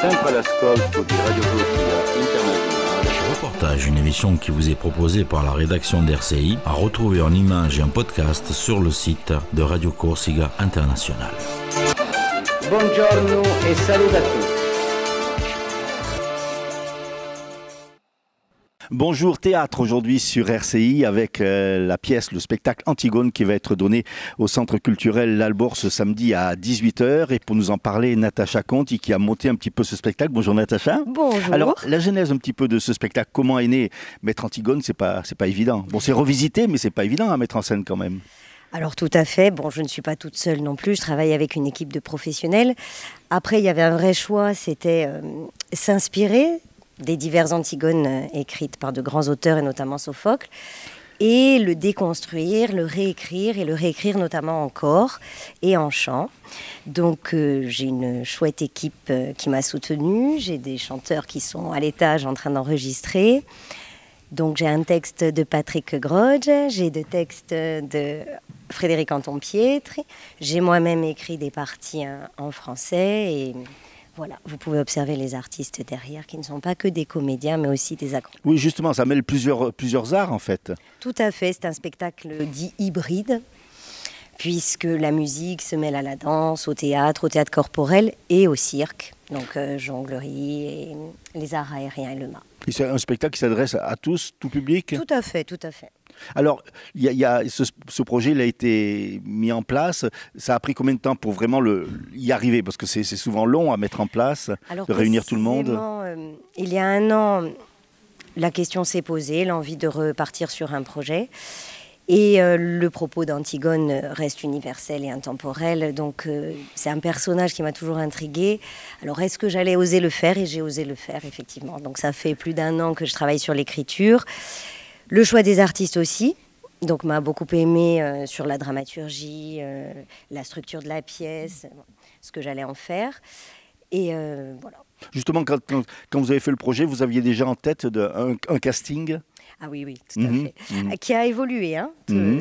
Sempre all'ascolto di Radio Corsica Internazionale. Reportage, une émission qui vous est proposée par la rédaction d'RCI, à retrouver en images et en podcast sur le site de Radio Corsica Internazionale. Buongiorno e saluto a tutti. Bonjour théâtre aujourd'hui sur RCI avec la pièce, le spectacle Antigone qui va être donné au Centre culturel Lalbourg ce samedi à 18h. Et pour nous en parler, Natacha Conti qui a monté un petit peu ce spectacle. Bonjour Natacha. Bonjour. Alors la genèse un petit peu de ce spectacle, comment est né mettre Antigone, c'est pas évident. Bon, c'est revisité mais c'est pas évident à mettre en scène quand même. Alors tout à fait, bon je ne suis pas toute seule non plus, je travaille avec une équipe de professionnels. Après il y avait un vrai choix, c'était s'inspirer des diverses Antigones écrites par de grands auteurs et notamment Sophocle, et le déconstruire, le réécrire et le réécrire notamment en chor et en chant. Donc j'ai une chouette équipe qui m'a soutenue, j'ai des chanteurs qui sont à l'étage en train d'enregistrer. Donc j'ai un texte de Patrick Groge, j'ai des textes de Frédéric Anton-Pietri, j'ai moi-même écrit des parties en français et voilà, vous pouvez observer les artistes derrière qui ne sont pas que des comédiens mais aussi des acteurs. Oui justement, ça mêle plusieurs arts en fait. Tout à fait, c'est un spectacle dit hybride puisque la musique se mêle à la danse, au théâtre corporel et au cirque, donc jonglerie et les arts aériens et le mât. Et c'est un spectacle qui s'adresse à tous, tout public ? Tout à fait, tout à fait. Alors, ce projet il a été mis en place. Ça a pris combien de temps pour vraiment y arriver ? Parce que c'est souvent long à mettre en place, de réunir tout le monde. Il y a un an, la question s'est posée, l'envie de repartir sur un projet. Et le propos d'Antigone reste universel et intemporel, donc c'est un personnage qui m'a toujours intriguée. Alors est-ce que j'allais oser le faire ? Et j'ai osé le faire, effectivement. Donc ça fait plus d'1 an que je travaille sur l'écriture. Le choix des artistes aussi, donc m'a beaucoup aimé sur la dramaturgie, la structure de la pièce, ce que j'allais en faire. Et voilà. Justement, quand vous avez fait le projet, vous aviez déjà en tête un casting ? Ah oui, tout à fait. Qui a évolué, hein.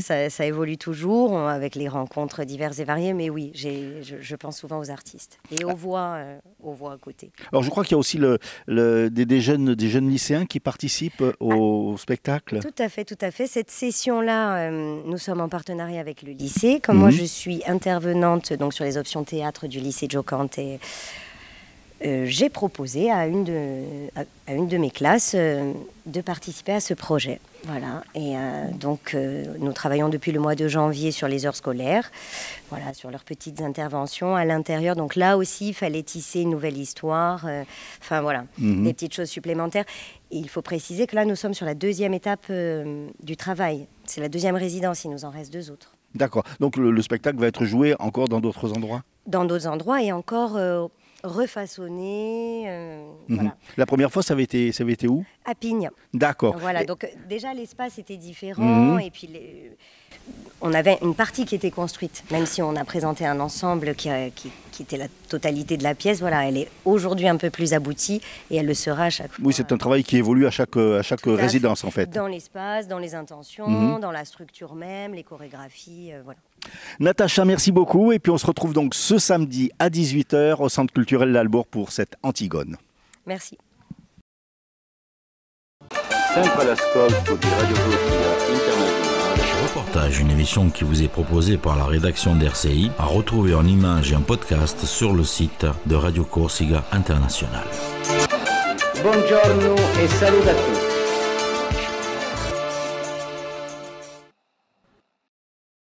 Ça évolue toujours avec les rencontres diverses et variées, mais oui, je pense souvent aux artistes et aux voix à côté. Alors je crois qu'il y a aussi des jeunes lycéens qui participent au spectacle. Tout à fait. Cette session-là, nous sommes en partenariat avec le lycée. Comme moi, je suis intervenante donc, sur les options théâtre du lycée Jocante et j'ai proposé à une de mes classes de participer à ce projet. Voilà. Et donc, nous travaillons depuis le mois de janvier sur les heures scolaires, voilà, sur leurs petites interventions à l'intérieur. Donc là aussi, il fallait tisser une nouvelle histoire, des petites choses supplémentaires. Et il faut préciser que là, nous sommes sur la 2e étape du travail. C'est la 2e résidence, il nous en reste 2 autres. D'accord. Donc le spectacle va être joué encore dans d'autres endroits ? Dans d'autres endroits et encore refaçonné. Voilà. La première fois, ça avait été où ? À Pignes. D'accord. Voilà, donc déjà l'espace était différent et puis on avait une partie qui était construite, même si on a présenté un ensemble qui était la totalité de la pièce. Voilà, elle est aujourd'hui un peu plus aboutie et elle le sera à chaque fois. Oui, c'est un travail qui évolue à chaque résidence en fait. Dans l'espace, dans les intentions, dans la structure même, les chorégraphies, voilà. Natacha, merci beaucoup. Et puis on se retrouve donc ce samedi à 18h au Centre culturel Lalbourg pour cette Antigone. Merci. Sempre all'ascolto di Radio Corsica Internazionale. Reportage, une émission qui vous est proposée par la rédaction d'RCI, à retrouver en images et en podcast sur le site de Radio Corsica Internazionale. Buongiorno e saluto a tutti.